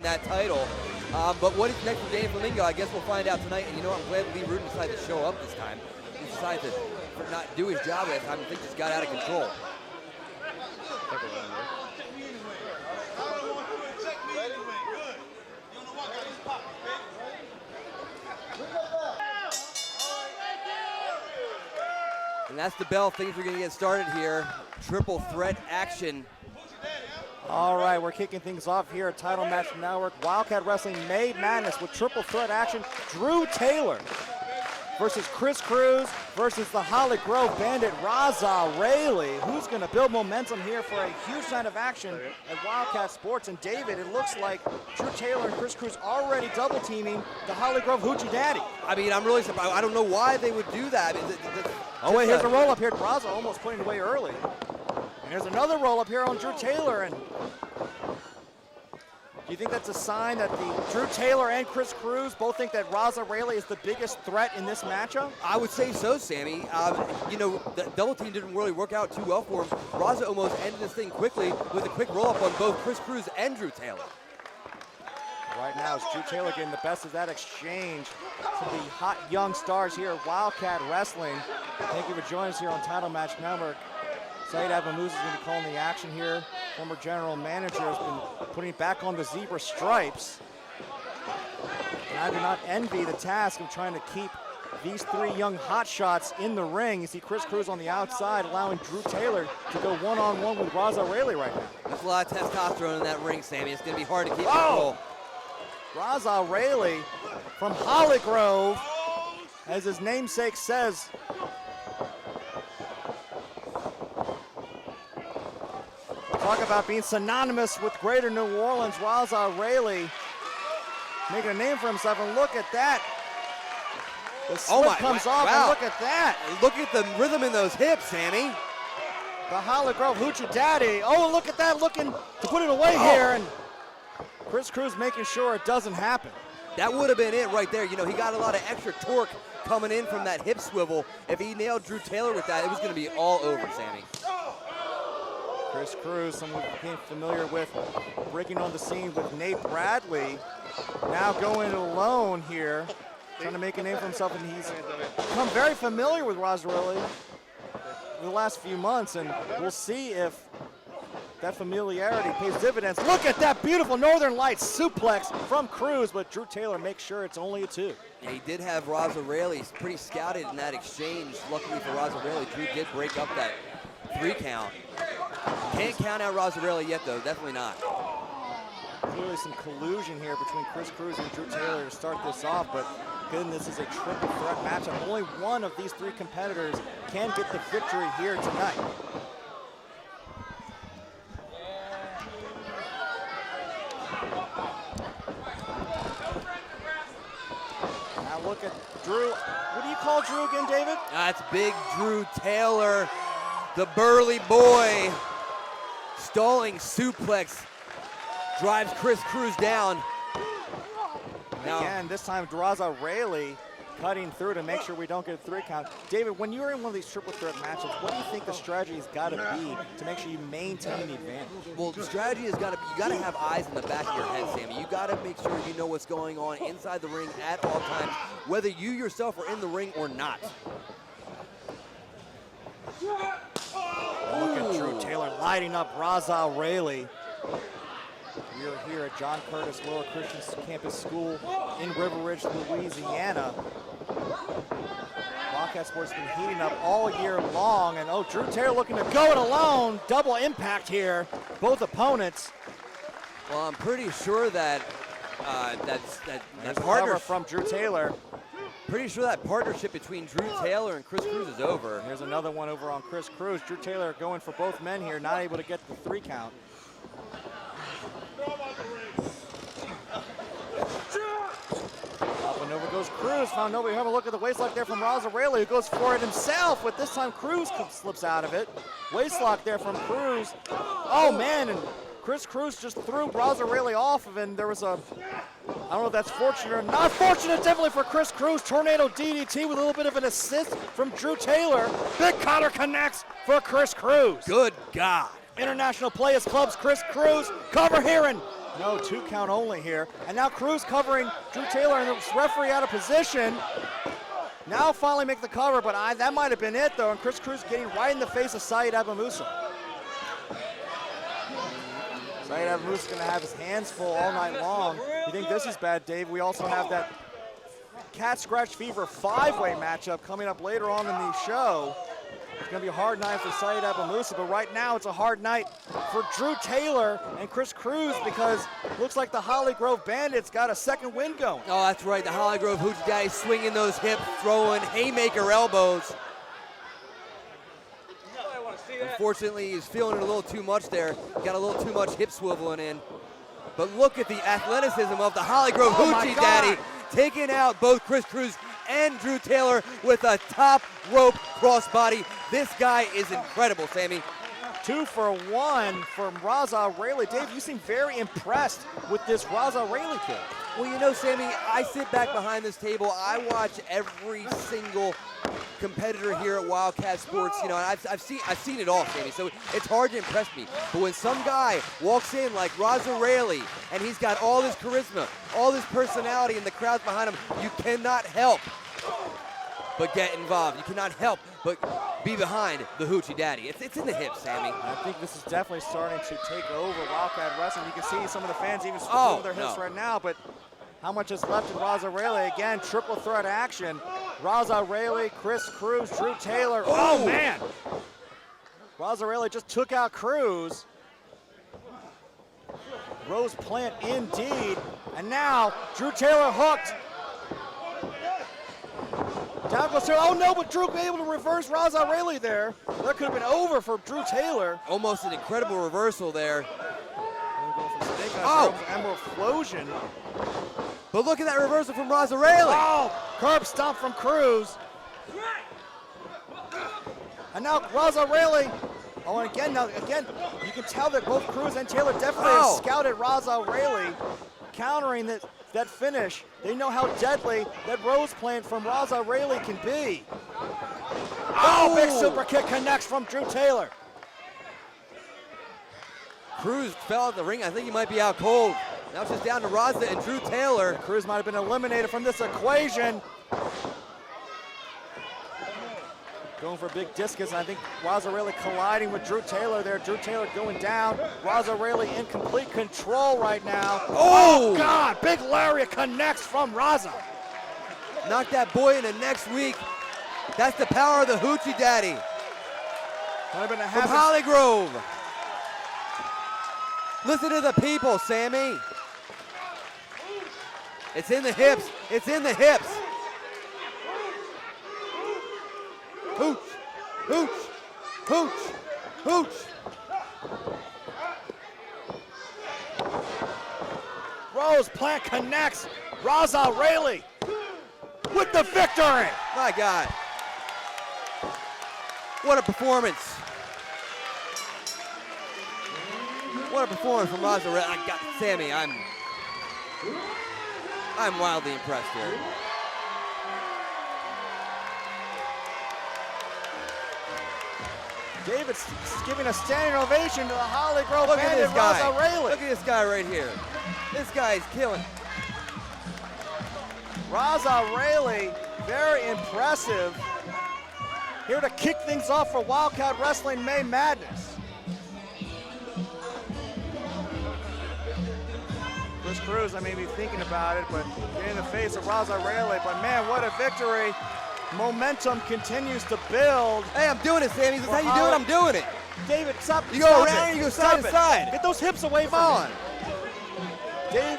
that title. But what is next for Danny Flamingo? I guess we'll find out tonight. And you know, I'm glad Lee Rudin decided to show up this time. He decided to not do his job last time. I think just got out of control. And that's the bell. Things are going to get started here. Triple threat action. All right, we're kicking things off here at Title Match Network. Wildcat Wrestling May Madness with triple threat action. Drew Taylor versus Chris Cruz versus the Holly Grove Bandit, Raza Rayleigh. Who's going to build momentum here for a huge night of action at Wildcat Sports? And David, it looks like Drew Taylor and Chris Cruz already double teaming the Holly Grove Hoochie Daddy. I mean, I'm really surprised. I don't know why they would do that. Oh wait, here's a roll up here. Raza almost putting it away early. And there's another roll up here on Drew Taylor. And do you think that's a sign that the Drew Taylor and Chris Cruz both think that Raza Rayleigh is the biggest threat in this matchup? I would say so, Sammy. You know, the double team didn't really work out too well for him. Raza almost ended this thing quickly with a quick roll up on both Chris Cruz and Drew Taylor. Right now is Drew Taylor getting the best of that exchange to the hot young stars here at Wildcat Wrestling. Thank you for joining us here on Title Match Network. Saeed Abamuz is going to be calling the action here. Former general manager has been putting it back on the zebra stripes. And I do not envy the task of trying to keep these three young hotshots in the ring. You see Chris Cruz on the outside, allowing Drew Taylor to go one-on-one with Raza Rayleigh right now. There's a lot of testosterone in that ring, Sammy. It's going to be hard to keep control. Raza Rayleigh from Holly Grove, as his namesake says. Talk about being synonymous with Greater New Orleans. Raza Rayleigh making a name for himself, and look at that. The slip comes off, and look at that. Look at the rhythm in those hips, Sammy. The Holly Grove Hoochie Daddy. Oh, look at that, looking to put it away here, and Chris Cruz making sure it doesn't happen. That would have been it right there. You know, he got a lot of extra torque coming in from that hip swivel. If he nailed Drew Taylor with that, it was going to be all over, Sammy. Chris Cruz, someone we became familiar with, breaking on the scene with Nate Bradley. Now going alone here, trying to make a name for himself, and he's become very familiar with Raza Rayleigh in the last few months, and we'll see if that familiarity pays dividends. Look at that beautiful Northern Lights suplex from Cruz, but Drew Taylor makes sure it's only a 2. Yeah, he did have Raza Rayleigh pretty scouted in that exchange. Luckily for Raza Rayleigh, Drew did break up that 3 count. Can't count out Raza Rayleigh yet, though. Definitely not. Clearly some collusion here between Chris Cruz and Drew Taylor to start this off, but goodness, this is a triple threat matchup. Only one of these 3 competitors can get the victory here tonight. Now look at Drew. What do you call Drew again, David? That's big Drew Taylor, the burly boy. Stalling suplex drives Chris Cruz down. Now, again, this time Raza Rayleigh cutting through to make sure we don't get a 3 count. David, when you're in one of these triple threat matches, what do you think the strategy has got to be to make sure you maintain the advantage? Well, the strategy has got to be, you got to have eyes in the back of your head, Sammy. You got to make sure you know what's going on inside the ring at all times, whether you yourself are in the ring or not. Look at Drew Taylor lighting up Raza Rayleigh. We are here at John Curtis Lower Christian Campus School in River Ridge, Louisiana. Wildcat Sports has been heating up all year long, and oh, Drew Taylor looking to go it alone. Double impact here, both opponents. Well, I'm pretty sure that that partner from Drew Taylor. Pretty sure that partnership between Drew Taylor and Chris Cruz is over. Here's another one over on Chris Cruz. Drew Taylor going for both men here, not able to get the 3 count. Up and over goes Cruz. Found nobody. Have a look at the waistlock there from Raza Rayleigh, who goes for it himself, but this time Cruz slips out of it. Waistlock there from Cruz. Oh man, and Chris Cruz just threw Raza Rayleigh off of it, and there was a, I don't know if that's fortunate or not fortunate, definitely for Chris Cruz. Tornado DDT with a little bit of an assist from Drew Taylor. Big cutter connects for Chris Cruz. Good God. International Players Club's Chris Cruz. Cover here, and No, 2 count only here. And now Cruz covering Drew Taylor, and the referee out of position. Now finally make the cover, but that might have been it though, and Cruz getting right in the face of Saeed Abu-Musa. Saeed Abu-Musa is going to have his hands full all night long. You think this is bad, Dave? We also have that Cat Scratch Fever 5-way matchup coming up later on in the show. It's going to be a hard night for Saeed Abu-Musa, but right now it's a hard night for Drew Taylor and Cruz because it looks like the Holly Grove Bandits got a second win going. Oh, that's right. The Holly Grove Hoochie Daddy swinging those hips, throwing haymaker elbows. Unfortunately, he's feeling it a little too much there. Got a little too much hip swiveling in. But look at the athleticism of the Holly Grove Hoochie Daddy, taking out both Cruz and Drew Taylor with a top rope crossbody. This guy is incredible, Sammy. 2 for 1 from Raza Rayleigh. Dave, you seem very impressed with this Raza Rayleigh kid. Well, you know, Sammy, I sit back behind this table. I watch every single competitor here at Wildcat Sports, you know, and I've seen it all, Sammy, so it's hard to impress me. But when some guy walks in like Raza Rayleigh, and he's got all this charisma, all this personality, and the crowd's behind him, you cannot help but get involved. You cannot help but be behind the Hoochie Daddy. It's in the hips, Sammy. I think this is definitely starting to take over Wildcat Wrestling. You can see some of the fans even swinging with their hips right now, but how much is left in Raza Rayleigh? Again, triple threat action. Raza Rayleigh, Cruz, Drew Taylor. Oh, man! Raza Rayleigh just took out Cruz. Rose Plant indeed. And now Drew Taylor hooked. Down goes Taylor. Oh no, but Drew able to reverse Raza Rayleigh there. That could have been over for Drew Taylor. Almost an incredible reversal there. Emerald Flosion. But look at that reversal from Raza Rayleigh. Oh, curb stomp from Cruz. And now Raza Rayleigh. Oh, and again, you can tell that both Cruz and Taylor definitely have scouted Raza Rayleigh, countering that finish. They know how deadly that rose plant from Raza Rayleigh can be. Oh, big super kick connects from Drew Taylor. Cruz fell out the ring. I think he might be out cold. Now it's just down to Raza and Drew Taylor. Cruz might have been eliminated from this equation. Going for a big discus, and I think Raza Rayleigh colliding with Drew Taylor there. Drew Taylor going down. Raza Rayleigh in complete control right now. Oh, God, big lariat connects from Raza. Knock that boy into next week. That's the power of the Hoochie Daddy. From Holly Grove. Listen to the people, Sammy. It's in the hips. It's in the hips. Hooch, hooch, hooch, hooch. Rose Plant connects. Raza Rayleigh with the victory. My God. What a performance. What a performance from Raza Rayleigh. I got Sammy. I'm wildly impressed here. David's giving a standing ovation to the Holly Grove Look at this guy. Raza Rayleigh. Look at this guy right here. This guy is killing. Raza Rayleigh, very impressive. Here to kick things off for Wildcat Wrestling May Madness. Cruz, I may be thinking about it, but in the face of Raza Rayleigh. But man, what a victory. Momentum continues to build. Hey, I'm doing it, Sammy. This is how you do it. I'm doing it. David, stop. You go around and you go side to side. Get those hips away from me. Dave